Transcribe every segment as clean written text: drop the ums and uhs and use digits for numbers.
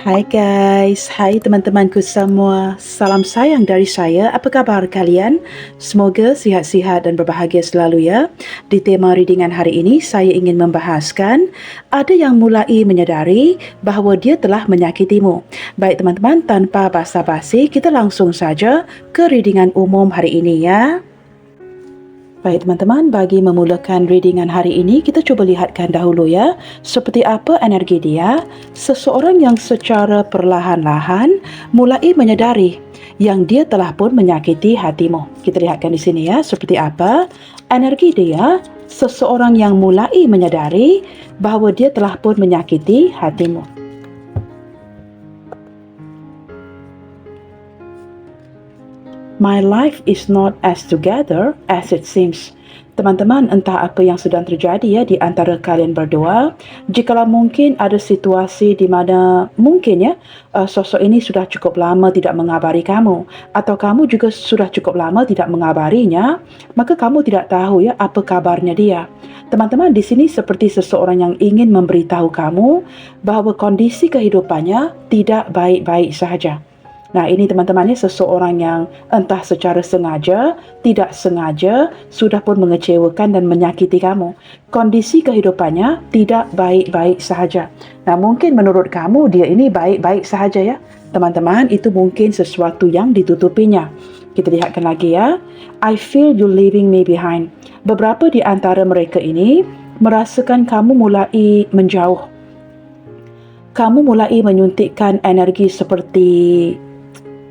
Hai guys, hai teman-temanku semua. Salam sayang dari saya. Apa kabar kalian? Semoga sihat-sihat dan berbahagia selalu ya. Di tema readingan hari ini, saya ingin membahaskan ada yang mulai menyadari bahawa dia telah menyakitimu. Baik teman-teman, tanpa basa-basi, kita langsung saja ke readingan umum hari ini ya. Baik teman-teman, bagi memulakan readingan hari ini, kita cuba lihatkan dahulu ya, seperti apa energi dia. Seseorang yang secara perlahan-lahan mulai menyadari yang dia telah pun menyakiti hatimu. Kita lihatkan di sini ya, seperti apa energi dia. Seseorang yang mulai menyadari bahawa dia telah pun menyakiti hatimu. My life is not as together as it seems. Teman-teman, entah apa yang sedang terjadi ya di antara kalian berdua. Jikalau mungkin ada situasi di mana mungkin ya sosok ini sudah cukup lama tidak mengabari kamu, atau kamu juga sudah cukup lama tidak mengabarinya, maka kamu tidak tahu ya apa kabarnya dia. Teman-teman, di sini seperti seseorang yang ingin memberitahu kamu bahawa kondisi kehidupannya tidak baik-baik sahaja. Nah, ini teman-teman, seseorang yang entah secara sengaja, tidak sengaja, sudah pun mengecewakan dan menyakiti kamu. Kondisi kehidupannya tidak baik-baik sahaja. Nah, mungkin menurut kamu dia ini baik-baik sahaja ya. Teman-teman, itu mungkin sesuatu yang ditutupinya. Kita lihatkan lagi ya. I feel you leaving me behind. Beberapa di antara mereka ini merasakan kamu mulai menjauh. Kamu mulai menyuntikkan energi seperti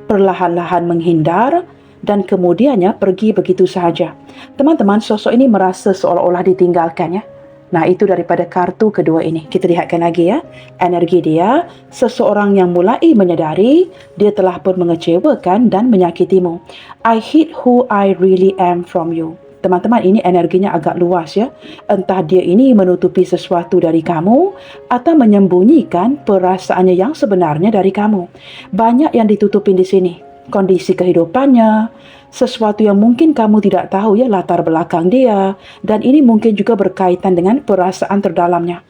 perlahan-lahan menghindar dan kemudiannya pergi begitu sahaja. Teman-teman, sosok ini merasa seolah-olah ditinggalkan ya. Nah, itu daripada kartu kedua ini. Kita lihatkan lagi ya. Energi dia, seseorang yang mulai menyadari dia telah pun mengecewakan dan menyakitimu. I hid who I really am from you. Teman-teman, ini energinya agak luas ya. Entah dia ini menutupi sesuatu dari kamu atau menyembunyikan perasaannya yang sebenarnya dari kamu. Banyak yang ditutupin di sini. Kondisi kehidupannya, sesuatu yang mungkin kamu tidak tahu ya latar belakang dia, dan ini mungkin juga berkaitan dengan perasaan terdalamnya.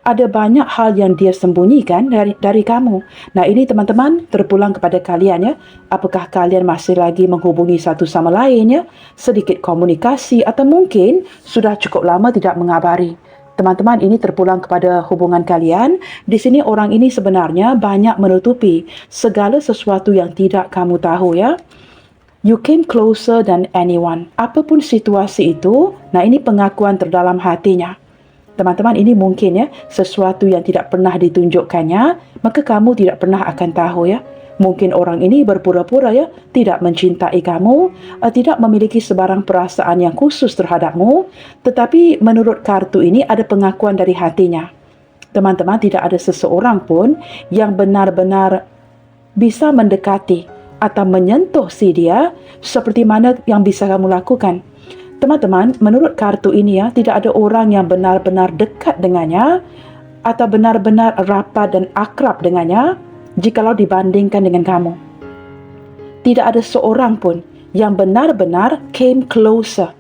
Ada banyak hal yang dia sembunyikan dari kamu. Nah, ini teman-teman terpulang kepada kalian ya. Apakah kalian masih lagi menghubungi satu sama lain ya? Sedikit komunikasi atau mungkin sudah cukup lama tidak mengabari. Teman-teman, ini terpulang kepada hubungan kalian. Di sini orang ini sebenarnya banyak menutupi segala sesuatu yang tidak kamu tahu ya. You came closer than anyone. Apapun situasi itu, nah ini pengakuan terdalam hatinya. Teman-teman, ini mungkin ya sesuatu yang tidak pernah ditunjukkannya, maka kamu tidak pernah akan tahu ya. Mungkin orang ini berpura-pura ya tidak mencintai kamu, tidak memiliki sebarang perasaan yang khusus terhadapmu, tetapi menurut kartu ini ada pengakuan dari hatinya. Teman-teman, tidak ada seseorang pun yang benar-benar bisa mendekati atau menyentuh si dia seperti mana yang bisa kamu lakukan. Teman-teman, menurut kartu ini ya, tidak ada orang yang benar-benar dekat dengannya atau benar-benar rapat dan akrab dengannya jikalau dibandingkan dengan kamu. Tidak ada seorang pun yang benar-benar came closer.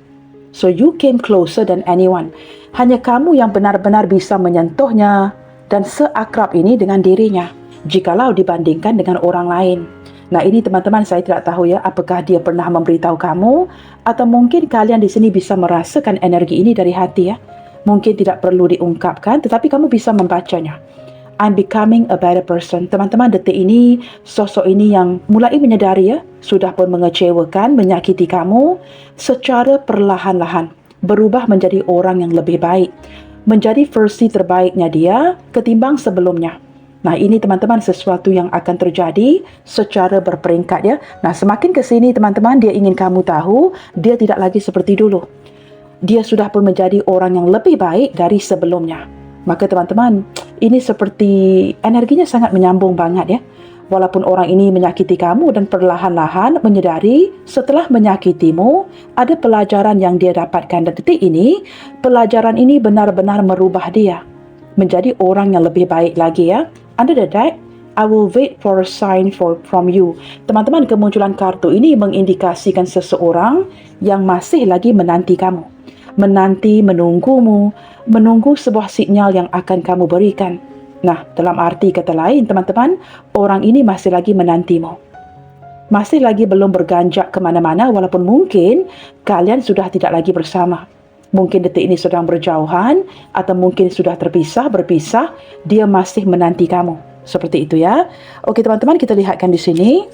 So you came closer than anyone. Hanya kamu yang benar-benar bisa menyentuhnya dan seakrab ini dengan dirinya jikalau dibandingkan dengan orang lain. Nah, ini teman-teman, saya tidak tahu ya apakah dia pernah memberitahu kamu atau mungkin kalian di sini bisa merasakan energi ini dari hati ya. Mungkin tidak perlu diungkapkan tetapi kamu bisa membacanya. I'm becoming a better person. Teman-teman, detik ini sosok ini yang mulai menyadari ya, sudah pun mengecewakan, menyakiti kamu secara perlahan-lahan berubah menjadi orang yang lebih baik, menjadi versi terbaiknya dia ketimbang sebelumnya. Nah, ini teman-teman sesuatu yang akan terjadi secara berperingkat ya. Nah, semakin ke sini teman-teman, dia ingin kamu tahu, dia tidak lagi seperti dulu. Dia sudah pun menjadi orang yang lebih baik dari sebelumnya. Maka teman-teman, ini seperti energinya sangat menyambung banget ya. Walaupun orang ini menyakiti kamu dan perlahan-lahan menyadari setelah menyakitimu, ada pelajaran yang dia dapatkan. Dan detik ini, pelajaran ini benar-benar merubah dia menjadi orang yang lebih baik lagi ya. Under the deck, I will wait for a sign from you. Teman-teman, kemunculan kartu ini mengindikasikan seseorang yang masih lagi menanti kamu. Menanti, menunggumu, menunggu sebuah sinyal yang akan kamu berikan. Nah, dalam arti kata lain, teman-teman, orang ini masih lagi menantimu. Masih lagi belum berganjak ke mana-mana walaupun mungkin kalian sudah tidak lagi bersama. Mungkin detik ini sedang berjauhan atau mungkin sudah berpisah, dia masih menanti kamu. Seperti itu ya. Okey teman-teman, kita lihatkan di sini.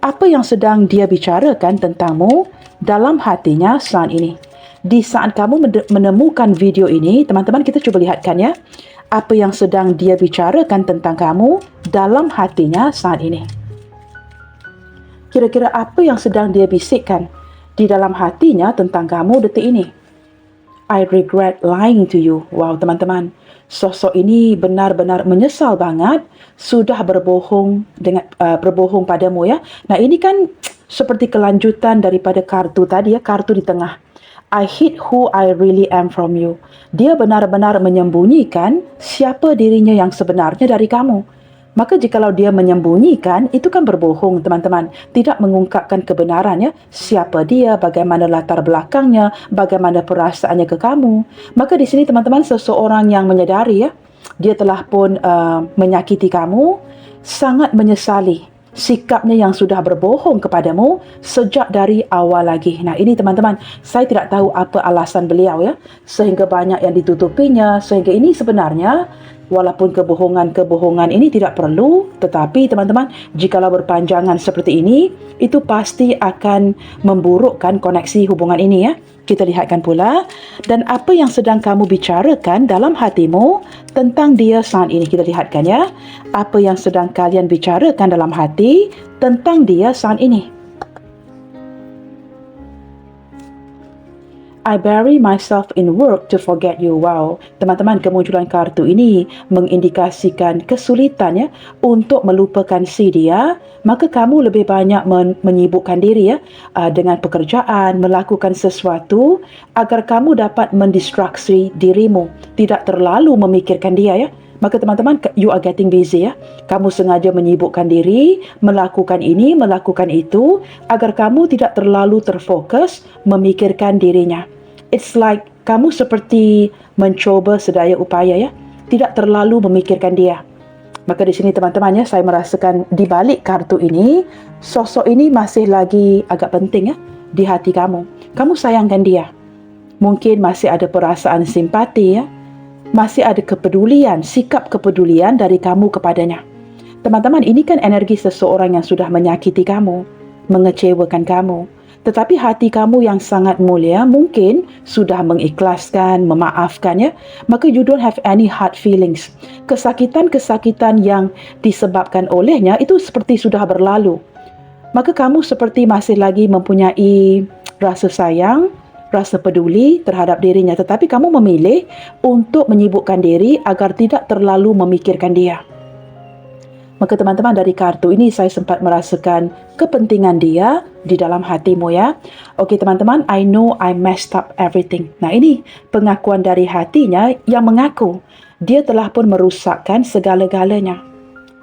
Apa yang sedang dia bicarakan tentangmu dalam hatinya saat ini. Di saat kamu menemukan video ini, teman-teman kita cuba lihatkan ya. Apa yang sedang dia bicarakan tentang kamu dalam hatinya saat ini. Kira-kira apa yang sedang dia bisikkan di dalam hatinya tentang kamu detik ini. I regret lying to you. Wow, teman-teman. Sosok ini benar-benar menyesal banget sudah berbohong padamu ya. Nah, ini kan seperti kelanjutan daripada kartu tadi ya, kartu di tengah. I hid who I really am from you. Dia benar-benar menyembunyikan siapa dirinya yang sebenarnya dari kamu. Maka jikalau dia menyembunyikan, itu kan berbohong teman-teman. Tidak mengungkapkan kebenaran ya. Siapa dia, bagaimana latar belakangnya, bagaimana perasaannya ke kamu. Maka di sini teman-teman seseorang yang menyadari ya, dia telah pun menyakiti kamu, sangat menyesali sikapnya yang sudah berbohong kepadamu sejak dari awal lagi. Nah ini teman-teman, saya tidak tahu apa alasan beliau ya, sehingga banyak yang ditutupinya, sehingga ini sebenarnya walaupun kebohongan ini tidak perlu, tetapi teman-teman, jikalau berpanjangan seperti ini, itu pasti akan memburukkan koneksi hubungan ini ya. Kita lihatkan pula, dan apa yang sedang kamu bicarakan dalam hatimu tentang dia saat ini. Kita lihatkan ya, apa yang sedang kalian bicarakan dalam hati tentang dia saat ini. I bury myself in work to forget you. Wow, teman-teman, kemunculan kartu ini mengindikasikan kesulitan ya untuk melupakan si dia. Maka kamu lebih banyak menyibukkan diri ya dengan pekerjaan, melakukan sesuatu agar kamu dapat mendistraksi dirimu, tidak terlalu memikirkan dia ya. Maka teman-teman, you are getting busy ya. Kamu sengaja menyibukkan diri, melakukan ini, melakukan itu, agar kamu tidak terlalu terfokus memikirkan dirinya. It's like kamu seperti mencoba sedaya upaya ya, tidak terlalu memikirkan dia. Maka di sini teman-teman ya, saya merasakan di balik kartu ini, sosok ini masih lagi agak penting ya di hati kamu. Kamu sayangkan dia. Mungkin masih ada perasaan simpati ya. Masih ada kepedulian, sikap kepedulian dari kamu kepadanya. Teman-teman, ini kan energi seseorang yang sudah menyakiti kamu, mengecewakan kamu. Tetapi hati kamu yang sangat mulia mungkin sudah mengikhlaskan, memaafkan ya. Maka you don't have any hard feelings. Kesakitan-kesakitan yang disebabkan olehnya itu seperti sudah berlalu. Maka kamu seperti masih lagi mempunyai rasa sayang, rasa peduli terhadap dirinya. Tetapi kamu memilih untuk menyibukkan diri agar tidak terlalu memikirkan dia. Maka teman-teman, dari kartu ini saya sempat merasakan kepentingan dia di dalam hatimu ya. Okey teman-teman, I know I messed up everything. Nah ini pengakuan dari hatinya yang mengaku dia telah pun merusakkan segala-galanya.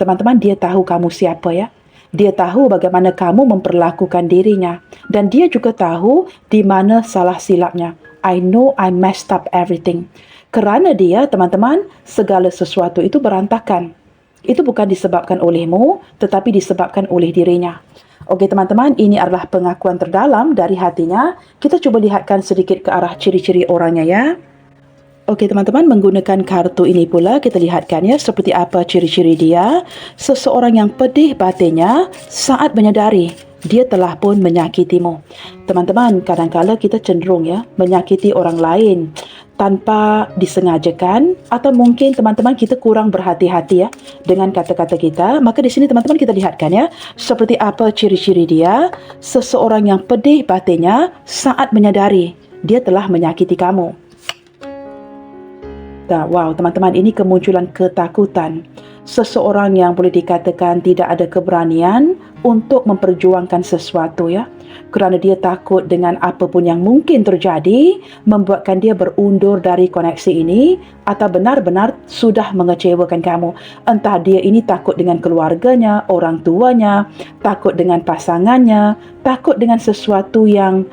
Teman-teman, dia tahu kamu siapa ya. Dia tahu bagaimana kamu memperlakukan dirinya. Dan dia juga tahu di mana salah silapnya. I know I messed up everything. Kerana dia, teman-teman, segala sesuatu itu berantakan. Itu bukan disebabkan olehmu, tetapi disebabkan oleh dirinya. Okey teman-teman, ini adalah pengakuan terdalam dari hatinya. Kita cuba lihatkan sedikit ke arah ciri-ciri orangnya ya. Okey teman-teman, menggunakan kartu ini pula kita lihatkan ya seperti apa ciri-ciri dia. Seseorang yang pedih batinnya saat menyadari dia telah pun menyakitimu. Teman-teman, kadang-kala kita cenderung ya menyakiti orang lain tanpa disengajakan, atau mungkin teman-teman kita kurang berhati-hati ya dengan kata-kata kita. Maka di sini teman-teman kita lihatkan ya seperti apa ciri-ciri dia. Seseorang yang pedih batinnya saat menyadari dia telah menyakiti kamu. Wow, teman-teman, ini kemunculan ketakutan. Seseorang yang boleh dikatakan tidak ada keberanian untuk memperjuangkan sesuatu ya. Kerana dia takut dengan apapun yang mungkin terjadi, membuatkan dia berundur dari koneksi ini atau benar-benar sudah mengecewakan kamu. Entah dia ini takut dengan keluarganya, orang tuanya, takut dengan pasangannya, takut dengan sesuatu yang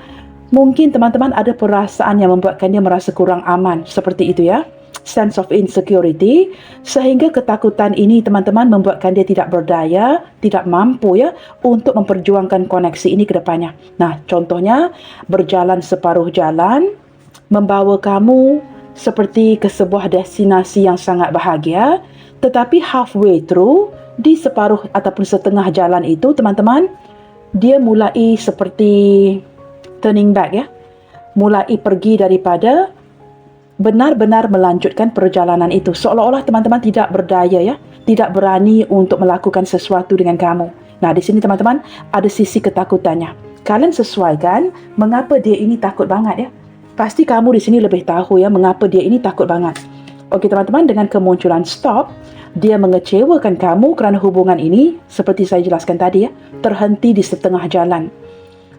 mungkin teman-teman ada perasaan yang membuatkan dia merasa kurang aman. Seperti itu ya. sense of insecurity, sehingga ketakutan ini teman-teman membuatkan dia tidak berdaya, tidak mampu ya untuk memperjuangkan koneksi ini ke depannya. Nah, contohnya berjalan separuh jalan membawa kamu seperti ke sebuah destinasi yang sangat bahagia, tetapi halfway through, di separuh ataupun setengah jalan itu teman-teman, dia mulai seperti turning back ya, mulai pergi daripada benar-benar melanjutkan perjalanan itu, seolah-olah teman-teman tidak berdaya ya, tidak berani untuk melakukan sesuatu dengan kamu. Nah, di sini teman-teman ada sisi ketakutannya. Kalian sesuaikan mengapa dia ini takut banget ya. Pasti kamu di sini lebih tahu ya mengapa dia ini takut banget. Okey teman-teman, dengan kemunculan stop, dia mengecewakan kamu kerana hubungan ini seperti saya jelaskan tadi ya, terhenti di setengah jalan.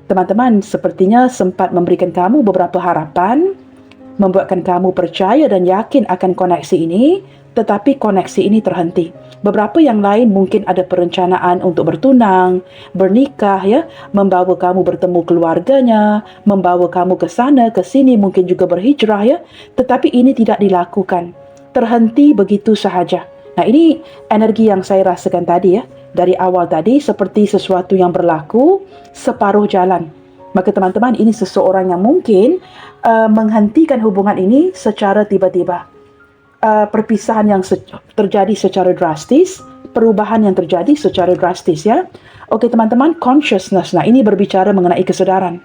Teman-teman sepertinya sempat memberikan kamu beberapa harapan, membuatkan kamu percaya dan yakin akan koneksi ini, tetapi koneksi ini terhenti. Beberapa yang lain mungkin ada perencanaan untuk bertunang, bernikah ya, membawa kamu bertemu keluarganya, membawa kamu ke sana, ke sini, mungkin juga berhijrah ya, tetapi ini tidak dilakukan. Terhenti begitu sahaja. Nah, ini energi yang saya rasakan tadi ya, dari awal tadi seperti sesuatu yang berlaku separuh jalan. Maka teman-teman, ini seseorang yang mungkin menghentikan hubungan ini secara tiba-tiba. Perpisahan yang terjadi secara drastis, perubahan yang terjadi secara drastis ya. Okey teman-teman, consciousness. Nah, ini berbicara mengenai kesedaran.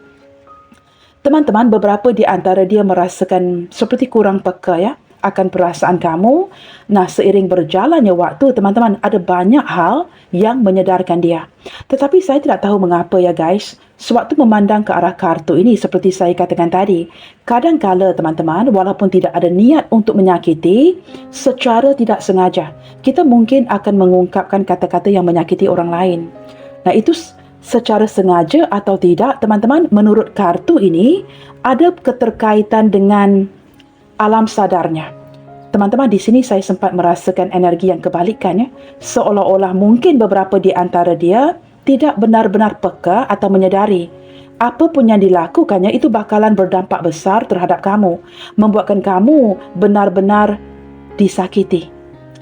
Teman-teman, beberapa di antara dia merasakan seperti kurang peka ya akan perasaan kamu. Nah, seiring berjalannya waktu, teman-teman, ada banyak hal yang menyedarkan dia. Tetapi saya tidak tahu mengapa ya guys, sewaktu memandang ke arah kartu ini seperti saya katakan tadi, kadangkala teman-teman, walaupun tidak ada niat untuk menyakiti, secara tidak sengaja, kita mungkin akan mengungkapkan kata-kata yang menyakiti orang lain. Nah, itu secara sengaja atau tidak, teman-teman, menurut kartu ini, ada keterkaitan dengan alam sadarnya. Teman-teman, di sini saya sempat merasakan energi yang kebalikannya, seolah-olah mungkin beberapa di antara dia tidak benar-benar peka atau menyedari apapun yang dilakukannya itu bakalan berdampak besar terhadap kamu, membuatkan kamu benar-benar disakiti.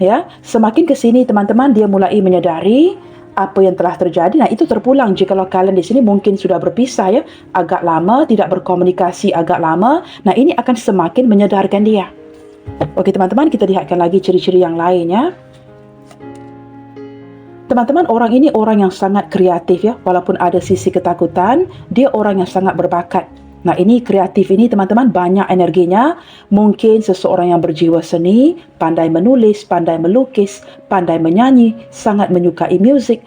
Ya, semakin ke sini teman-teman dia mulai menyedari apa yang telah terjadi. Nah, itu terpulang jikalau kalian di sini mungkin sudah berpisah ya, agak lama, tidak berkomunikasi agak lama. Nah, ini akan semakin menyedarkan dia. Okey teman-teman, kita lihatkan lagi ciri-ciri yang lainnya. Teman-teman, orang ini orang yang sangat kreatif ya, walaupun ada sisi ketakutan, dia orang yang sangat berbakat. Nah, ini kreatif ini teman-teman banyak energinya. Mungkin seseorang yang berjiwa seni, pandai menulis, pandai melukis, pandai menyanyi, sangat menyukai muzik.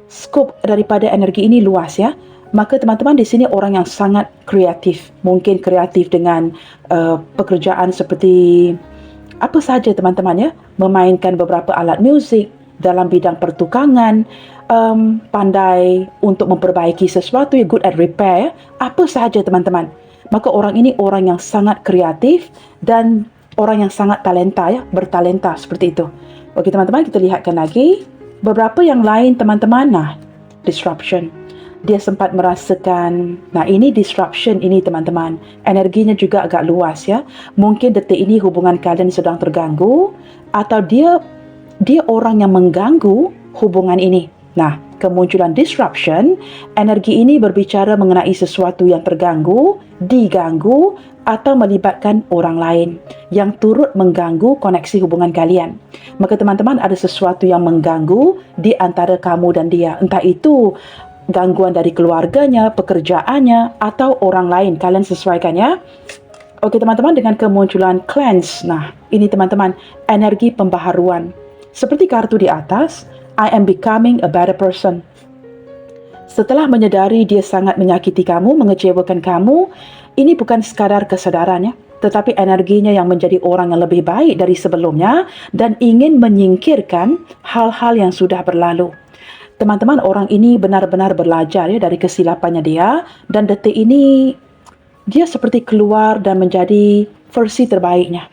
Skop daripada energi ini luas ya. Maka teman-teman di sini orang yang sangat kreatif. Mungkin kreatif dengan pekerjaan seperti apa saja teman-teman ya. Memainkan beberapa alat muzik dalam bidang pertukangan, pandai untuk memperbaiki sesuatu, good at repair, apa sahaja teman-teman. Maka orang ini orang yang sangat kreatif dan orang yang sangat talenta ya, bertalenta seperti itu. Okey teman-teman, kita lihatkan lagi beberapa yang lain teman-teman. Nah, disruption. Dia sempat merasakan, nah ini disruption ini teman-teman, energinya juga agak luas ya. Mungkin detik ini hubungan kalian sedang terganggu, atau dia orang yang mengganggu hubungan ini. Nah, kemunculan disruption, energi ini berbicara mengenai sesuatu yang terganggu, diganggu, atau melibatkan orang lain yang turut mengganggu koneksi hubungan kalian. Maka teman-teman ada sesuatu yang mengganggu di antara kamu dan dia. Entah itu gangguan dari keluarganya, pekerjaannya, atau orang lain. Kalian sesuaikan ya. Okey teman-teman, dengan kemunculan cleanse. Nah, ini teman-teman, energi pembaharuan. Seperti kartu di atas, I am becoming a better person. Setelah menyedari dia sangat menyakiti kamu, mengecewakan kamu, ini bukan sekadar kesadaran ya, tetapi energinya yang menjadi orang yang lebih baik dari sebelumnya dan ingin menyingkirkan hal-hal yang sudah berlalu. Teman-teman, orang ini benar-benar belajar ya dari kesilapannya dia, dan detik ini dia seperti keluar dan menjadi versi terbaiknya.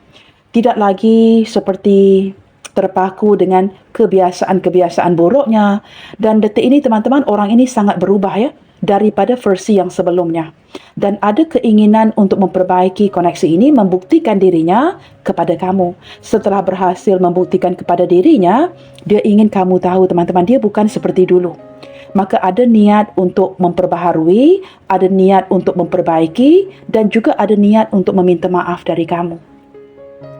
Tidak lagi seperti terpaku dengan kebiasaan-kebiasaan buruknya. Dan detik ini teman-teman, orang ini sangat berubah ya. daripada versi yang sebelumnya. Dan ada keinginan untuk memperbaiki koneksi ini, membuktikan dirinya kepada kamu. Setelah berhasil membuktikan kepada dirinya, dia ingin kamu tahu teman-teman, dia bukan seperti dulu. Maka ada niat untuk memperbaharui, ada niat untuk memperbaiki, dan juga ada niat untuk meminta maaf dari kamu.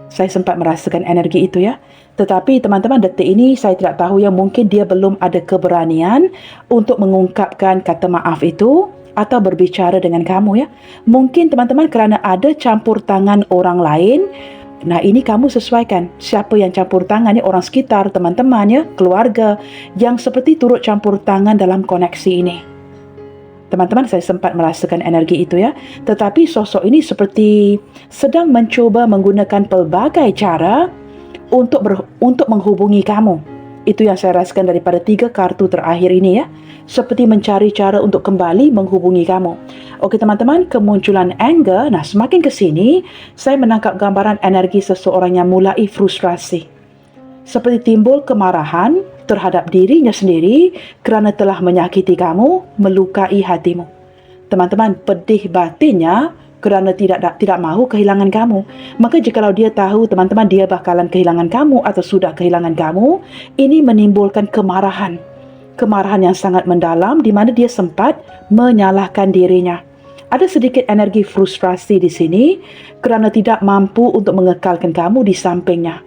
Saya sempat merasakan energi itu ya. Tetapi teman-teman, detik ini saya tidak tahu ya, mungkin dia belum ada keberanian untuk mengungkapkan kata maaf itu atau berbicara dengan kamu ya. Mungkin teman-teman kerana ada campur tangan orang lain. Nah, ini kamu sesuaikan siapa yang campur tangan ya, orang sekitar, teman-teman ya, keluarga yang seperti turut campur tangan dalam koneksi ini. Teman-teman, saya sempat merasakan energi itu ya. Tetapi sosok ini seperti sedang mencuba menggunakan pelbagai cara untuk menghubungi kamu. Itu yang saya rasakan daripada 3 kartu terakhir ini ya. Seperti mencari cara untuk kembali menghubungi kamu. Okey teman-teman, kemunculan anger. Nah, semakin ke sini, saya menangkap gambaran energi seseorang yang mulai frustrasi. Seperti timbul kemarahan terhadap dirinya sendiri kerana telah menyakiti kamu, melukai hatimu. Teman-teman, pedih batinnya kerana tidak mahu kehilangan kamu. Maka jikalau dia tahu teman-teman dia bakalan kehilangan kamu atau sudah kehilangan kamu, ini menimbulkan kemarahan. Kemarahan yang sangat mendalam di mana dia sempat menyalahkan dirinya. Ada sedikit energi frustrasi di sini kerana tidak mampu untuk mengekalkan kamu di sampingnya.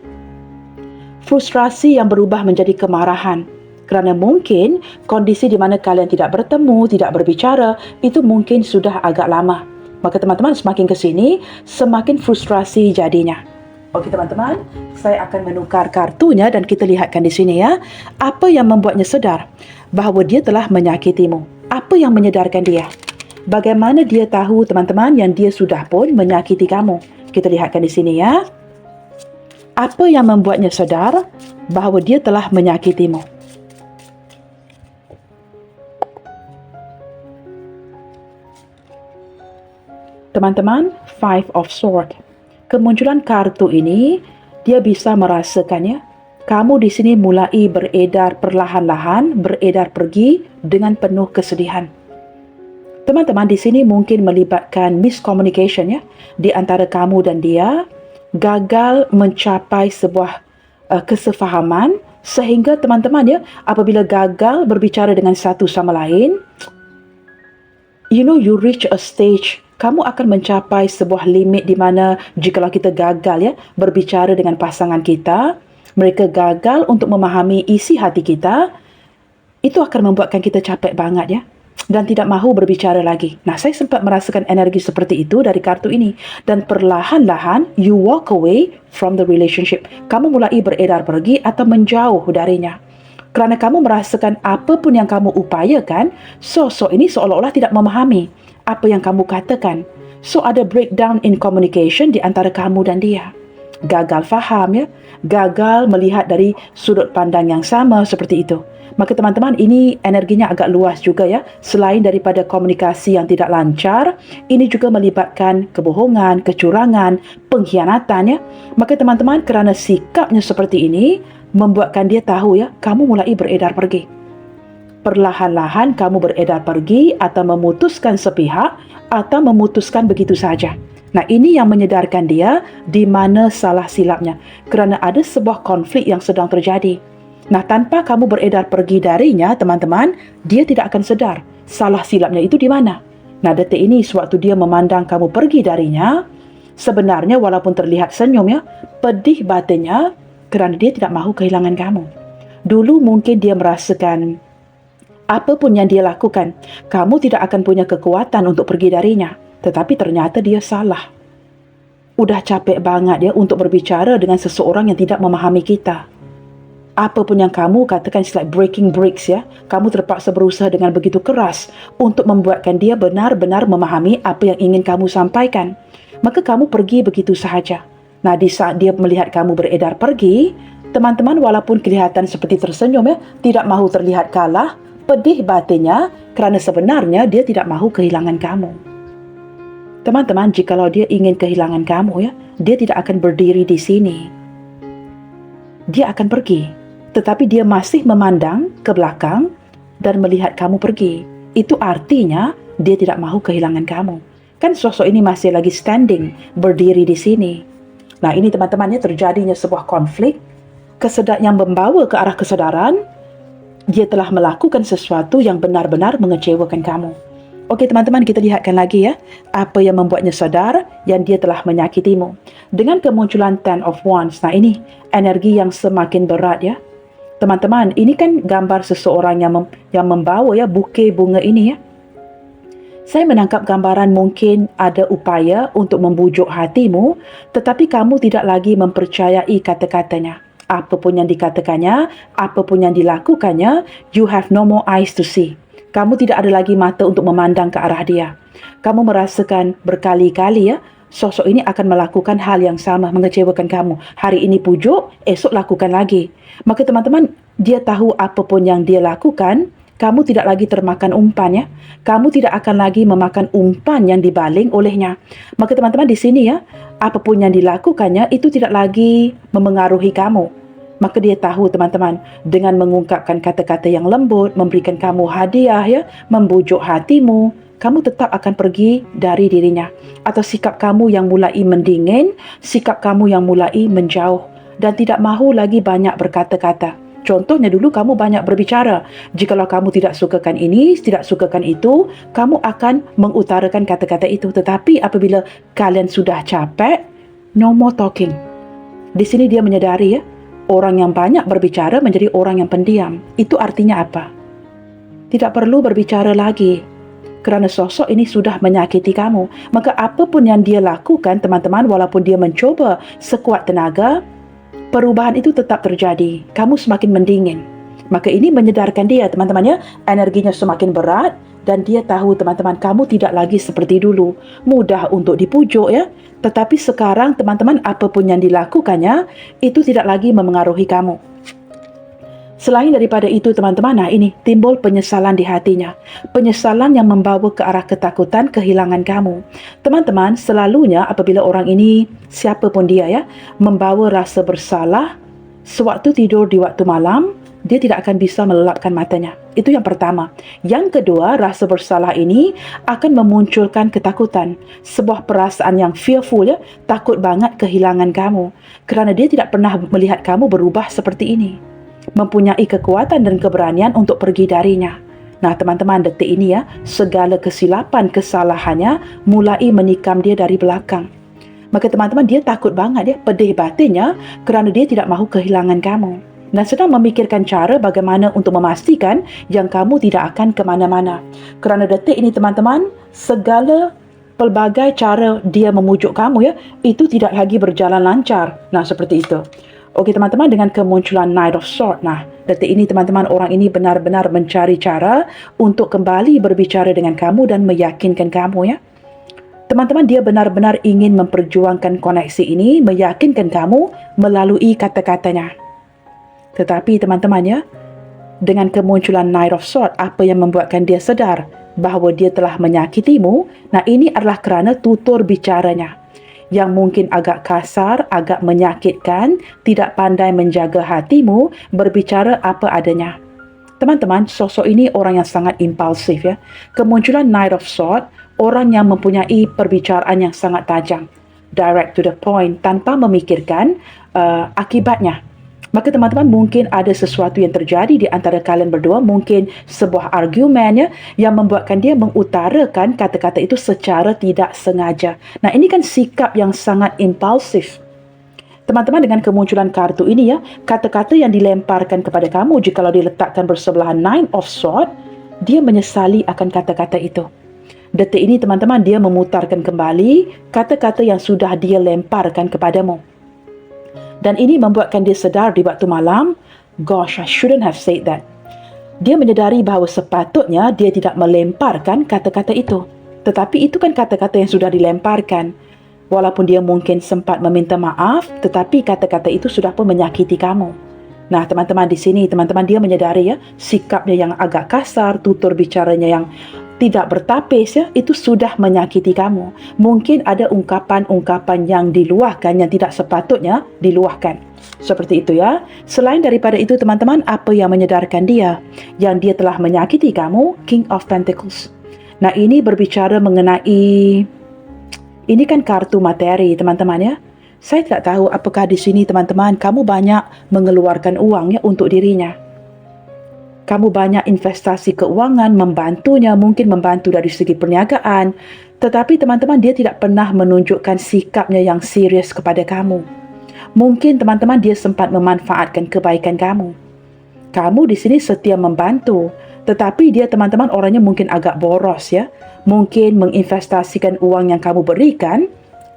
Frustrasi yang berubah menjadi kemarahan kerana mungkin kondisi di mana kalian tidak bertemu, tidak berbicara, itu mungkin sudah agak lama. Maka teman-teman, semakin ke sini, semakin frustrasi jadinya. Okey teman-teman, saya akan menukar kartunya dan kita lihatkan di sini ya. Apa yang membuatnya sedar bahawa dia telah menyakitimu? Apa yang menyedarkan dia? Bagaimana dia tahu teman-teman yang dia sudah pun menyakiti kamu? Kita lihatkan di sini ya. Apa yang membuatnya sedar bahawa dia telah menyakitimu? Teman-teman, Five of Swords. Kemunculan kartu ini, dia bisa merasakannya. Kamu di sini mulai beredar perlahan-lahan, beredar pergi dengan penuh kesedihan. Teman-teman, di sini mungkin melibatkan miscommunication ya, di antara kamu dan dia. Gagal mencapai sebuah kesefahaman sehingga teman-teman ya, apabila gagal berbicara dengan satu sama lain, you reach a stage, kamu akan mencapai sebuah limit di mana jikalau kita gagal ya berbicara dengan pasangan kita, mereka gagal untuk memahami isi hati kita, itu akan membuatkan kita capek banget ya, dan tidak mahu berbicara lagi. Nah, saya sempat merasakan energi seperti itu dari kartu ini. Dan perlahan-lahan, you walk away from the relationship. Kamu mulai beredar pergi atau menjauh darinya. Kerana kamu merasakan apapun yang kamu upayakan, sosok ini seolah-olah tidak memahami apa yang kamu katakan. So, ada breakdown in communication di antara kamu dan dia. Gagal faham ya, gagal melihat dari sudut pandang yang sama seperti itu. Maka teman-teman, ini energinya agak luas juga ya. Selain daripada komunikasi yang tidak lancar, ini juga melibatkan kebohongan, kecurangan, pengkhianatan ya. Maka teman-teman, kerana sikapnya seperti ini, membuatkan dia tahu ya, kamu mulai beredar pergi. Perlahan-lahan kamu beredar pergi atau memutuskan sepihak atau memutuskan begitu saja. Nah, ini yang menyedarkan dia di mana salah silapnya. Kerana ada sebuah konflik yang sedang terjadi. Nah, tanpa kamu beredar pergi darinya, teman-teman, dia tidak akan sedar salah silapnya itu di mana. Nah, detik ini sewaktu dia memandang kamu pergi darinya, sebenarnya walaupun terlihat senyum ya, pedih batinnya kerana dia tidak mahu kehilangan kamu. Dulu mungkin dia merasakan apapun yang dia lakukan, kamu tidak akan punya kekuatan untuk pergi darinya. Tetapi ternyata dia salah. Udah capek banget ya untuk berbicara dengan seseorang yang tidak memahami kita. Apapun yang kamu katakan, it's like breaking bricks ya. Kamu terpaksa berusaha dengan begitu keras untuk membuatkan dia benar-benar memahami apa yang ingin kamu sampaikan. Maka kamu pergi begitu sahaja. Nah, di saat dia melihat kamu beredar pergi, teman-teman walaupun kelihatan seperti tersenyum ya, tidak mahu terlihat kalah, pedih batinnya kerana sebenarnya dia tidak mahu kehilangan kamu. Teman-teman, jikalau dia ingin kehilangan kamu ya, dia tidak akan berdiri di sini. Dia akan pergi. Tetapi dia masih memandang ke belakang dan melihat kamu pergi. itu artinya dia tidak mahu kehilangan kamu. Kan sosok ini masih lagi standing, berdiri di sini. Nah, ini teman-temannya terjadinya sebuah konflik, yang membawa ke arah kesedaran, dia telah melakukan sesuatu yang benar-benar mengecewakan kamu. Okey teman-teman, kita lihatkan lagi ya, apa yang membuatnya sadar yang dia telah menyakitimu. Dengan kemunculan Ten of Wands, nah ini energi yang semakin berat ya. Teman-teman, ini kan gambar seseorang yang membawa ya buke bunga ini ya. Saya menangkap gambaran mungkin ada upaya untuk membujuk hatimu, tetapi kamu tidak lagi mempercayai kata-katanya. Apapun yang dikatakannya, apapun yang dilakukannya, you have no more eyes to see. Kamu tidak ada lagi mata untuk memandang ke arah dia. Kamu merasakan berkali-kali ya, sosok ini akan melakukan hal yang sama, mengecewakan kamu. Hari ini pujuk, esok lakukan lagi. Maka teman-teman, dia tahu apapun yang dia lakukan, kamu tidak lagi termakan umpan ya. Kamu tidak akan lagi memakan umpan yang dibaling olehnya. Maka teman-teman di sini ya, apapun yang dilakukannya itu tidak lagi memengaruhi kamu. Maka dia tahu teman-teman, dengan mengungkapkan kata-kata yang lembut, memberikan kamu hadiah ya, membujuk hatimu, kamu tetap akan pergi dari dirinya. Atau sikap kamu yang mulai mendingin, sikap kamu yang mulai menjauh dan tidak mahu lagi banyak berkata-kata. Contohnya dulu kamu banyak berbicara. Jikalau kamu tidak sukakan ini, tidak sukakan itu, kamu akan mengutarakan kata-kata itu. Tetapi apabila kalian sudah capek, no more talking. Di sini dia menyadari ya, orang yang banyak berbicara menjadi orang yang pendiam. Itu artinya apa? Tidak perlu berbicara lagi. Kerana sosok ini sudah menyakiti kamu. Maka apapun yang dia lakukan, teman-teman, walaupun dia mencoba sekuat tenaga, perubahan itu tetap terjadi. Kamu semakin mendingin. Maka ini menyedarkan dia, teman-teman ya. Energinya semakin berat dan dia tahu, teman-teman, kamu tidak lagi seperti dulu. Mudah untuk dipujuk ya. Tetapi sekarang, teman-teman, apapun yang dilakukannya, itu tidak lagi memengaruhi kamu. Selain daripada itu, teman-teman, nah ini timbul penyesalan di hatinya. Penyesalan yang membawa ke arah ketakutan kehilangan kamu. Teman-teman, selalunya apabila orang ini, siapapun dia ya, membawa rasa bersalah, sewaktu tidur di waktu malam, dia tidak akan bisa melelapkan matanya. Itu yang pertama. Yang kedua, rasa bersalah ini akan memunculkan ketakutan. Sebuah perasaan yang fearful ya, takut banget kehilangan kamu. Kerana dia tidak pernah melihat kamu berubah seperti ini. Mempunyai kekuatan dan keberanian untuk pergi darinya. Nah teman-teman, detik ini ya, segala kesilapan, kesalahannya mulai menikam dia dari belakang. Maka teman-teman, dia takut banget ya, pedih batinnya kerana dia tidak mahu kehilangan kamu. Dan sedang memikirkan cara bagaimana untuk memastikan yang kamu tidak akan ke mana-mana. Kerana detik ini teman-teman, segala pelbagai cara dia memujuk kamu ya, itu tidak lagi berjalan lancar. Nah seperti itu. Okey teman-teman, dengan kemunculan Knight of Swords. Nah, detik ini teman-teman, orang ini benar-benar mencari cara untuk kembali berbicara dengan kamu dan meyakinkan kamu ya. Teman-teman, dia benar-benar ingin memperjuangkan koneksi ini, meyakinkan kamu melalui kata-katanya. Tetapi teman-teman ya, dengan kemunculan Knight of Swords, apa yang membuatkan dia sedar bahawa dia telah menyakitimu? Nah, ini adalah kerana tutur bicaranya yang mungkin agak kasar, agak menyakitkan, tidak pandai menjaga hatimu, berbicara apa adanya. Teman-teman, sosok ini orang yang sangat impulsif ya. Kemunculan Knight of Swords, orang yang mempunyai perbicaraan yang sangat tajam, direct to the point, tanpa memikirkan akibatnya. Maka teman-teman, mungkin ada sesuatu yang terjadi di antara kalian berdua, mungkin sebuah argumen ya, yang membuatkan dia mengutarakan kata-kata itu secara tidak sengaja. Nah, ini kan sikap yang sangat impulsif. Teman-teman, dengan kemunculan kartu ini ya, kata-kata yang dilemparkan kepada kamu, jikalau diletakkan bersebelahan Nine of Swords, dia menyesali akan kata-kata itu. Detik ini teman-teman, dia memutarkan kembali kata-kata yang sudah dia lemparkan kepadamu. Dan ini membuatkan dia sedar di waktu malam, gosh, I shouldn't have said that. Dia menyadari bahawa sepatutnya dia tidak melemparkan kata-kata itu. Tetapi itu kan kata-kata yang sudah dilemparkan. Walaupun dia mungkin sempat meminta maaf, tetapi kata-kata itu sudah pun menyakiti kamu. Nah, teman-teman, di sini teman-teman, dia menyadari ya, sikapnya yang agak kasar, tutur bicaranya yang tidak bertapis ya, itu sudah menyakiti kamu. Mungkin ada ungkapan-ungkapan yang diluahkan yang tidak sepatutnya diluahkan. Seperti itu ya. Selain daripada itu teman-teman, apa yang menyedarkan dia? Yang dia telah menyakiti kamu, King of Pentacles. Nah, ini berbicara mengenai, ini kan kartu materi teman-teman ya. Saya tidak tahu apakah di sini teman-teman kamu banyak mengeluarkan uang ya untuk dirinya. Kamu banyak investasi keuangan, membantunya, mungkin membantu dari segi perniagaan. Tetapi teman-teman, dia tidak pernah menunjukkan sikapnya yang serius kepada kamu. Mungkin teman-teman dia sempat memanfaatkan kebaikan kamu. Kamu di sini setia membantu, tetapi dia teman-teman orangnya mungkin agak boros ya. Mungkin menginvestasikan uang yang kamu berikan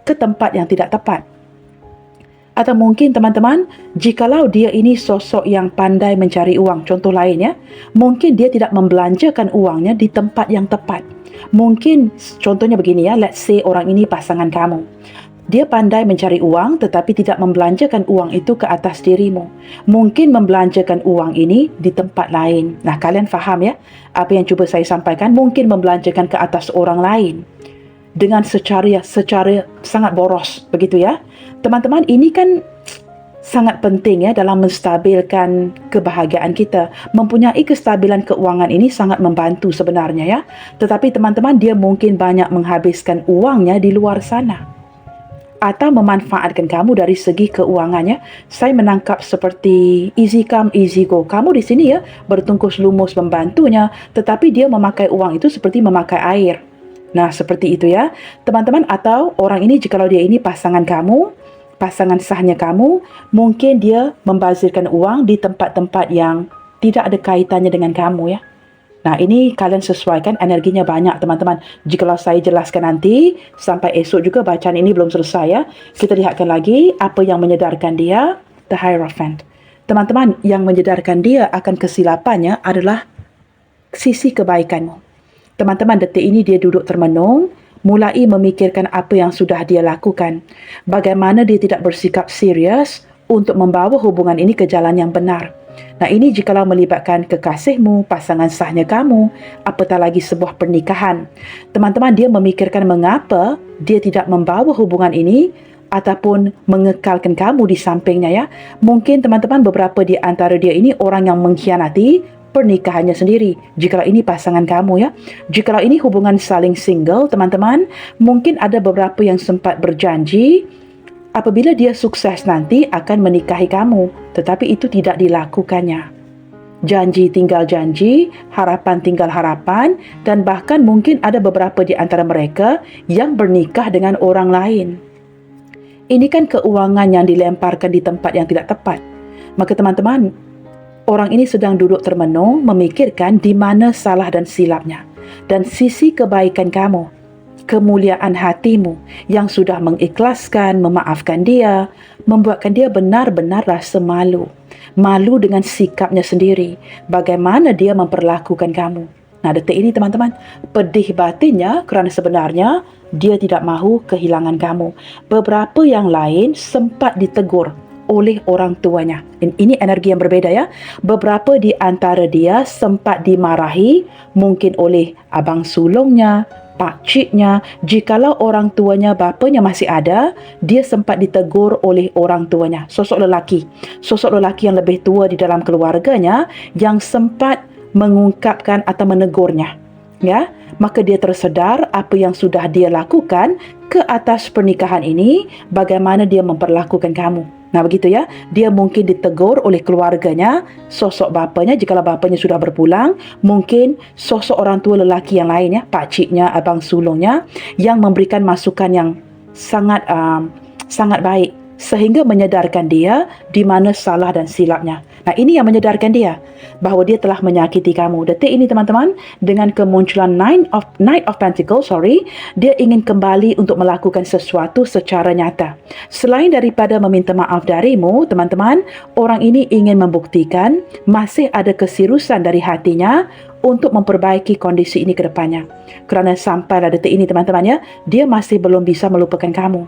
ke tempat yang tidak tepat. Atau mungkin teman-teman, jikalau dia ini sosok yang pandai mencari uang, contoh lain ya, mungkin dia tidak membelanjakan uangnya di tempat yang tepat. Mungkin contohnya begini ya, let's say orang ini pasangan kamu. Dia pandai mencari uang tetapi tidak membelanjakan uang itu ke atas dirimu. Mungkin membelanjakan uang ini di tempat lain. Nah, kalian faham ya apa yang cuba saya sampaikan? Mungkin membelanjakan ke atas orang lain dengan secara sangat boros, begitu ya. Teman-teman, ini kan sangat penting ya dalam menstabilkan kebahagiaan kita. Mempunyai kestabilan keuangan ini sangat membantu sebenarnya ya. Tetapi teman-teman, dia mungkin banyak menghabiskan uangnya di luar sana. Atau memanfaatkan kamu dari segi keuangannya. Saya menangkap seperti easy come, easy go. Kamu di sini ya bertungkus lumus membantunya, tetapi dia memakai uang itu seperti memakai air. Nah, seperti itu ya. Teman-teman, atau orang ini jikalau dia ini pasangan kamu, pasangan sahnya kamu, mungkin dia membazirkan uang di tempat-tempat yang tidak ada kaitannya dengan kamu ya. Nah, ini kalian sesuaikan energinya banyak teman-teman. Jikalau saya jelaskan nanti, sampai esok juga bacaan ini belum selesai ya. Kita lihatkan lagi apa yang menyedarkan dia, The Hierophant. Teman-teman, yang menyedarkan dia akan kesilapannya adalah sisi kebaikanmu. Teman-teman, detik ini dia duduk termenung, mulai memikirkan apa yang sudah dia lakukan. Bagaimana dia tidak bersikap serius untuk membawa hubungan ini ke jalan yang benar. Nah, ini jikalau melibatkan kekasihmu, pasangan sahnya kamu, apatah lagi sebuah pernikahan. Teman-teman, dia memikirkan mengapa dia tidak membawa hubungan ini ataupun mengekalkan kamu di sampingnya ya. Mungkin teman-teman beberapa di antara dia ini orang yang mengkhianati pernikahannya sendiri. Jikalau ini pasangan kamu ya. Jikalau ini hubungan saling single, teman-teman, mungkin ada beberapa yang sempat berjanji apabila dia sukses nanti akan menikahi kamu, tetapi itu tidak dilakukannya. Janji tinggal janji, harapan tinggal harapan, dan bahkan mungkin ada beberapa di antara mereka yang bernikah dengan orang lain. Ini kan keuangan yang dilemparkan di tempat yang tidak tepat. Maka teman-teman, orang ini sedang duduk termenung memikirkan di mana salah dan silapnya. Dan sisi kebaikan kamu, kemuliaan hatimu yang sudah mengikhlaskan, memaafkan dia, membuatkan dia benar-benar rasa malu. Malu dengan sikapnya sendiri. Bagaimana dia memperlakukan kamu. Nah, detik ini teman-teman, pedih batinnya kerana sebenarnya dia tidak mahu kehilangan kamu. Beberapa yang lain sempat ditegur oleh orang tuanya. Ini energi yang berbeda ya. Beberapa di antara dia sempat dimarahi mungkin oleh abang sulungnya, pakciknya. Jikalau orang tuanya, bapanya masih ada, dia sempat ditegur oleh orang tuanya. Sosok lelaki yang lebih tua di dalam keluarganya yang sempat mengungkapkan atau menegurnya. Ya, maka dia tersedar apa yang sudah dia lakukan ke atas pernikahan ini, bagaimana dia memperlakukan kamu. Nah, begitu ya. Dia mungkin ditegur oleh keluarganya, sosok bapanya, jikalau bapanya sudah berpulang, mungkin sosok orang tua lelaki yang lain ya, pakciknya, abang sulungnya, yang memberikan masukan yang sangat baik, sehingga menyedarkan dia di mana salah dan silapnya. Nah, ini yang menyedarkan dia bahawa dia telah menyakiti kamu. Detik ini teman-teman, dengan kemunculan Knight of Pentacles, dia ingin kembali untuk melakukan sesuatu secara nyata. Selain daripada meminta maaf darimu, teman-teman, orang ini ingin membuktikan masih ada keseriusan dari hatinya untuk memperbaiki kondisi ini ke depannya. Kerana sampailah detik ini teman-teman ya, dia masih belum bisa melupakan kamu.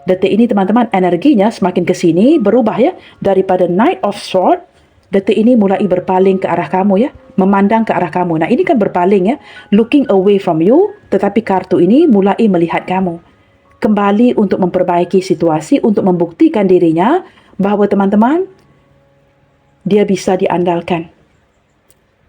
Detik ini teman-teman, energinya semakin ke sini berubah ya, daripada Knight of Swords, detik ini mulai berpaling ke arah kamu ya. memandang ke arah kamu. Nah, ini kan berpaling ya, looking away from you, tetapi kartu ini mulai melihat kamu. Kembali untuk memperbaiki situasi, untuk membuktikan dirinya bahawa teman-teman, dia bisa diandalkan.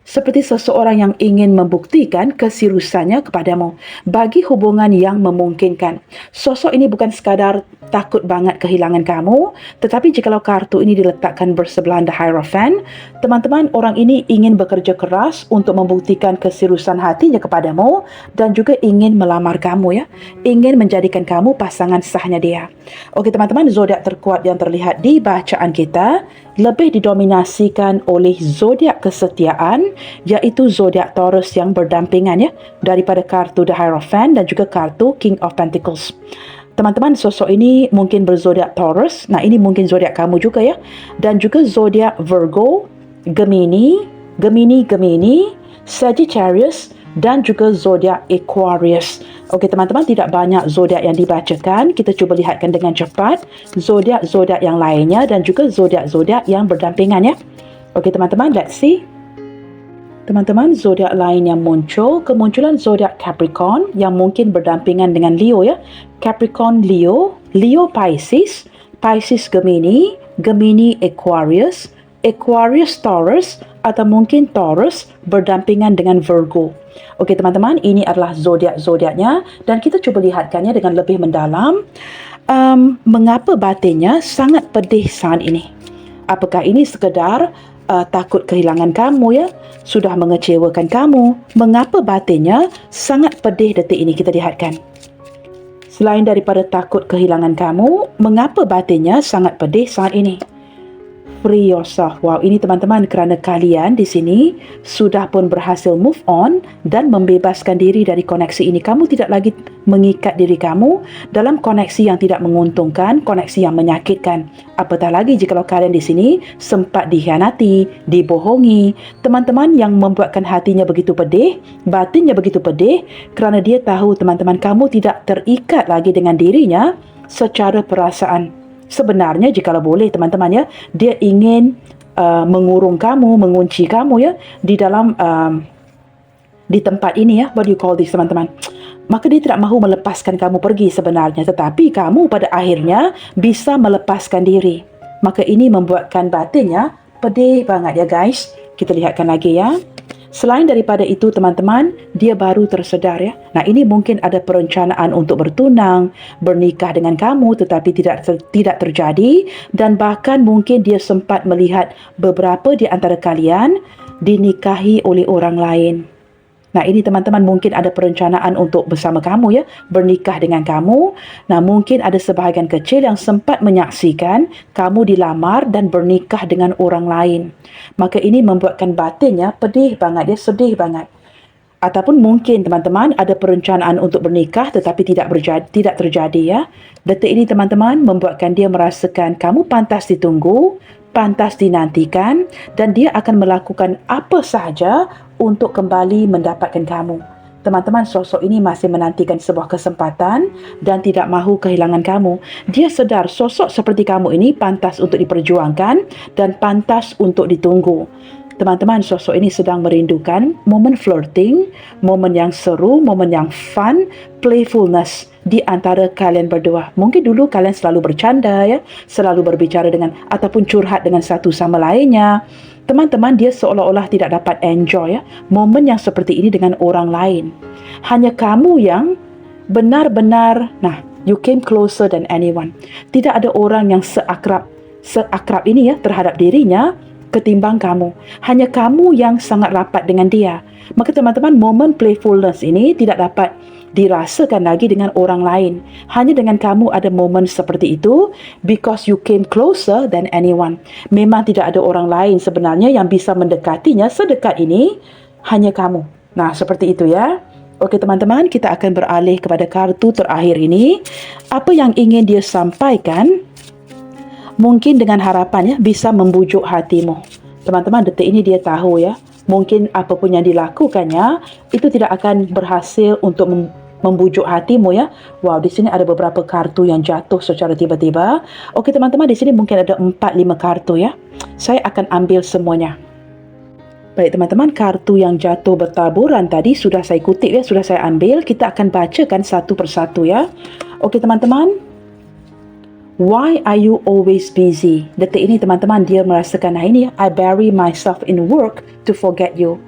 Seperti seseorang yang ingin membuktikan keseriusannya kepadamu bagi hubungan yang memungkinkan. Sosok ini bukan sekadar takut banget kehilangan kamu, tetapi jikalau kartu ini diletakkan bersebelahan The Hierophant, teman-teman, orang ini ingin bekerja keras untuk membuktikan keseriusan hatinya kepadamu dan juga ingin melamar kamu ya, ingin menjadikan kamu pasangan sahnya dia. Okey teman-teman, zodiak terkuat yang terlihat di bacaan kita lebih didominasikan oleh zodiak kesetiaan, iaitu zodiak Taurus yang berdampingan ya, daripada kartu The Hierophant dan juga kartu King of Pentacles. Teman-teman, sosok ini mungkin berzodiak Taurus. Nah, ini mungkin zodiak kamu juga ya. Dan juga zodiak Virgo, Gemini, Sagittarius dan juga zodiak Aquarius. Okey teman-teman, tidak banyak zodiak yang dibacakan. Kita cuba lihatkan dengan cepat zodiak-zodiak yang lainnya dan juga zodiak-zodiak yang berdampingan ya. Okey teman-teman, let's see. Teman-teman, zodiak lain yang muncul, kemunculan zodiak Capricorn yang mungkin berdampingan dengan Leo ya. Capricorn Leo, Leo Pisces, Pisces Gemini, Gemini Aquarius, Aquarius Taurus atau mungkin Taurus berdampingan dengan Virgo. Okey teman-teman, ini adalah zodiak-zodiaknya dan kita cuba lihatkannya dengan lebih mendalam. Mengapa batinnya sangat pedih saat ini? Apakah ini sekadar takut kehilangan kamu ya? Sudah mengecewakan kamu? Mengapa batinnya sangat pedih detik ini? Kita lihatkan. Selain daripada takut kehilangan kamu, mengapa batinnya sangat pedih saat ini? Free yourself. Wow, ini teman-teman kerana kalian di sini sudah pun berhasil move on dan membebaskan diri dari koneksi ini. Kamu tidak lagi mengikat diri kamu dalam koneksi yang tidak menguntungkan, koneksi yang menyakitkan. Apatah lagi jikalau kalian di sini sempat dikhianati, dibohongi. Teman-teman yang membuatkan hatinya begitu pedih, batinnya begitu pedih kerana dia tahu teman-teman kamu tidak terikat lagi dengan dirinya secara perasaan. Sebenarnya jikalau boleh teman-teman ya, dia ingin mengurung kamu, mengunci kamu ya di dalam di tempat ini ya. What do you call this teman-teman? Maka dia tidak mahu melepaskan kamu pergi sebenarnya, tetapi kamu pada akhirnya bisa melepaskan diri. Maka ini membuatkan batinnya pedih banget ya guys. Kita lihatkan lagi ya. Selain daripada itu teman-teman, dia baru tersedar ya. Nah, ini mungkin ada perencanaan untuk bertunang, bernikah dengan kamu tetapi tidak terjadi dan bahkan mungkin dia sempat melihat beberapa di antara kalian dinikahi oleh orang lain. Nah, ini teman-teman mungkin ada perencanaan untuk bersama kamu ya, bernikah dengan kamu. Nah, mungkin ada sebahagian kecil yang sempat menyaksikan kamu dilamar dan bernikah dengan orang lain. Maka ini membuatkan batinnya pedih banget, dia sedih banget. Ataupun mungkin teman-teman ada perencanaan untuk bernikah tetapi tidak terjadi ya. Detik ini teman-teman membuatkan dia merasakan kamu pantas ditunggu, pantas dinantikan dan dia akan melakukan apa sahaja untuk kembali mendapatkan kamu. Teman-teman, sosok ini masih menantikan sebuah kesempatan dan tidak mahu kehilangan kamu. Dia sedar sosok seperti kamu ini pantas untuk diperjuangkan dan pantas untuk ditunggu. Teman-teman, sosok ini sedang merindukan momen flirting, momen yang seru, momen yang fun, playfulness di antara kalian berdua. Mungkin dulu kalian selalu bercanda ya, selalu berbicara dengan ataupun curhat dengan satu sama lainnya. Teman-teman, dia seolah-olah tidak dapat enjoy ya, momen yang seperti ini dengan orang lain. Hanya kamu yang benar-benar, you came closer than anyone. Tidak ada orang yang seakrab ini ya terhadap dirinya ketimbang kamu. Hanya kamu yang sangat rapat dengan dia. Maka teman-teman, momen playfulness ini tidak dapat dirasakan lagi dengan orang lain. Hanya dengan kamu ada momen seperti itu because you came closer than anyone. Memang tidak ada orang lain sebenarnya yang bisa mendekatinya sedekat ini, hanya kamu. Nah, seperti itu ya. Okey teman-teman, kita akan beralih kepada kartu terakhir ini. Apa yang ingin dia sampaikan? Mungkin dengan harapan ya bisa membujuk hatimu. Teman-teman, detik ini dia tahu ya, mungkin apapun yang dilakukannya itu tidak akan berhasil untuk membujuk hatimu ya. Wow, di sini ada beberapa kartu yang jatuh secara tiba-tiba. Okey teman-teman, di sini mungkin ada 4-5 kartu ya. Saya akan ambil semuanya. Baik teman-teman, kartu yang jatuh bertaburan tadi sudah saya kutip ya, sudah saya ambil. Kita akan bacakan satu persatu ya. Okey teman-teman. Why are you always busy? Detik ini teman-teman, dia merasakan ini, I bury myself in work to forget you.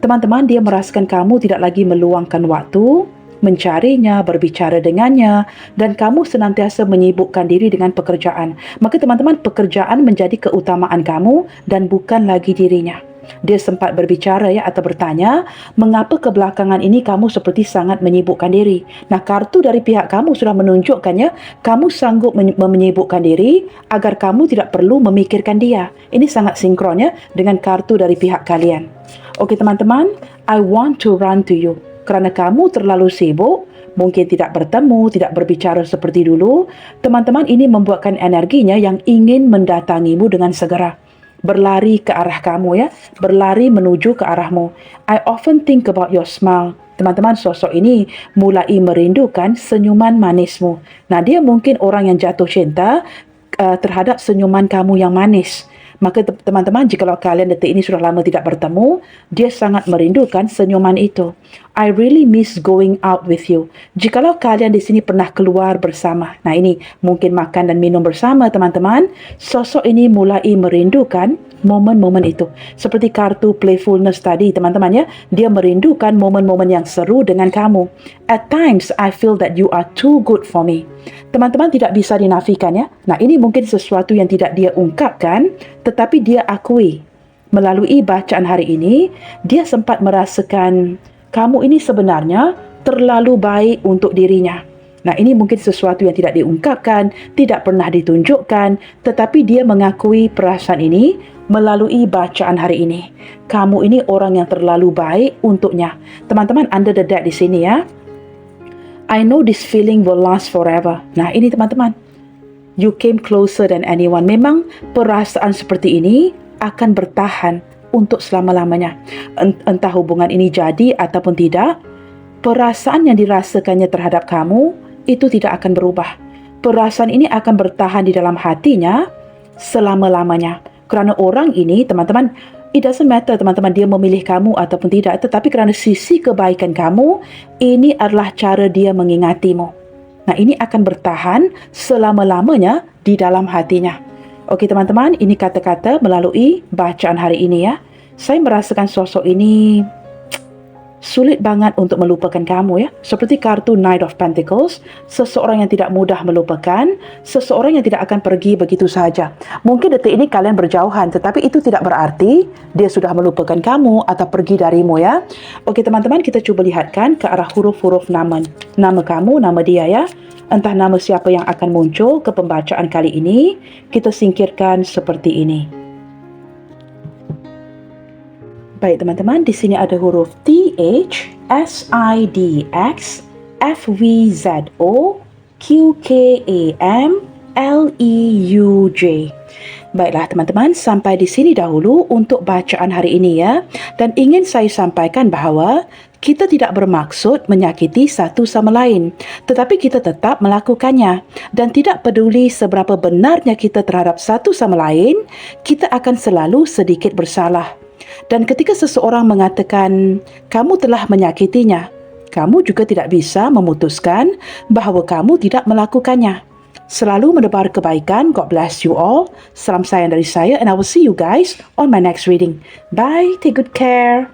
Teman-teman, dia merasakan kamu tidak lagi meluangkan waktu mencarinya, berbicara dengannya, dan kamu senantiasa menyibukkan diri dengan pekerjaan. Maka teman-teman, pekerjaan menjadi keutamaan kamu dan bukan lagi dirinya. Dia sempat berbicara ya atau bertanya, mengapa kebelakangan ini kamu seperti sangat menyibukkan diri? Nah, kartu dari pihak kamu sudah menunjukkannya, kamu sanggup menyibukkan diri agar kamu tidak perlu memikirkan dia. Ini sangat sinkron ya dengan kartu dari pihak kalian. Okey teman-teman, I want to run to you. Kerana kamu terlalu sibuk, mungkin tidak bertemu, tidak berbicara seperti dulu, teman-teman, ini membuatkan energinya yang ingin mendatangimu dengan segera. Berlari ke arah kamu ya, berlari menuju ke arahmu. I often think about your smile. Teman-teman, sosok ini mulai merindukan senyuman manismu. Nah, dia mungkin orang yang jatuh cinta terhadap senyuman kamu yang manis. Maka teman-teman, jikalau kalian detik ini sudah lama tidak bertemu, dia sangat merindukan senyuman itu. I really miss going out with you. Jikalau kalian di sini pernah keluar bersama, nah ini mungkin makan dan minum bersama teman-teman, sosok ini mulai merindukan momen-momen itu. Seperti kartu playfulness tadi teman-teman ya, dia merindukan momen-momen yang seru dengan kamu. At times, I feel that you are too good for me. Teman-teman, tidak bisa dinafikan ya. Nah, ini mungkin sesuatu yang tidak dia ungkapkan, tetapi dia akui. Melalui bacaan hari ini, dia sempat merasakan kamu ini sebenarnya terlalu baik untuk dirinya. Nah, ini mungkin sesuatu yang tidak diungkapkan, tidak pernah ditunjukkan, tetapi dia mengakui perasaan ini melalui bacaan hari ini. Kamu ini orang yang terlalu baik untuknya. Teman-teman, under the deck di sini ya. I know this feeling will last forever. Nah, ini teman-teman. You came closer than anyone. Memang perasaan seperti ini akan bertahan untuk selama-lamanya. Entah hubungan ini jadi ataupun tidak, perasaan yang dirasakannya terhadap kamu itu tidak akan berubah. Perasaan ini akan bertahan di dalam hatinya selama-lamanya. Kerana orang ini, teman-teman, it doesn't matter teman-teman dia memilih kamu ataupun tidak, tetapi kerana sisi kebaikan kamu, ini adalah cara dia mengingatimu. Nah, ini akan bertahan selama-lamanya di dalam hatinya. Okey teman-teman, ini kata-kata melalui bacaan hari ini ya. Saya merasakan sosok ini sulit banget untuk melupakan kamu ya. Seperti kartu Knight of Pentacles, seseorang yang tidak mudah melupakan, seseorang yang tidak akan pergi begitu sahaja. Mungkin detik ini kalian berjauhan, tetapi itu tidak berarti dia sudah melupakan kamu atau pergi darimu ya. Okey teman-teman, kita cuba lihatkan ke arah huruf-huruf nama kamu, nama dia ya. Entah nama siapa yang akan muncul ke pembacaan kali ini, kita singkirkan seperti ini. Baik teman-teman, di sini ada huruf TH, SIDX, FVZO, QKAM, LEUJ. Baiklah teman-teman, sampai di sini dahulu untuk bacaan hari ini ya. Dan ingin saya sampaikan bahawa kita tidak bermaksud menyakiti satu sama lain, tetapi kita tetap melakukannya. Dan tidak peduli seberapa benarnya kita terhadap satu sama lain, kita akan selalu sedikit bersalah. Dan ketika seseorang mengatakan kamu telah menyakitinya, kamu juga tidak bisa memutuskan bahawa kamu tidak melakukannya. Selalu menebar kebaikan. God bless you all. Salam sayang dari saya, and I will see you guys on my next reading. Bye. Take good care.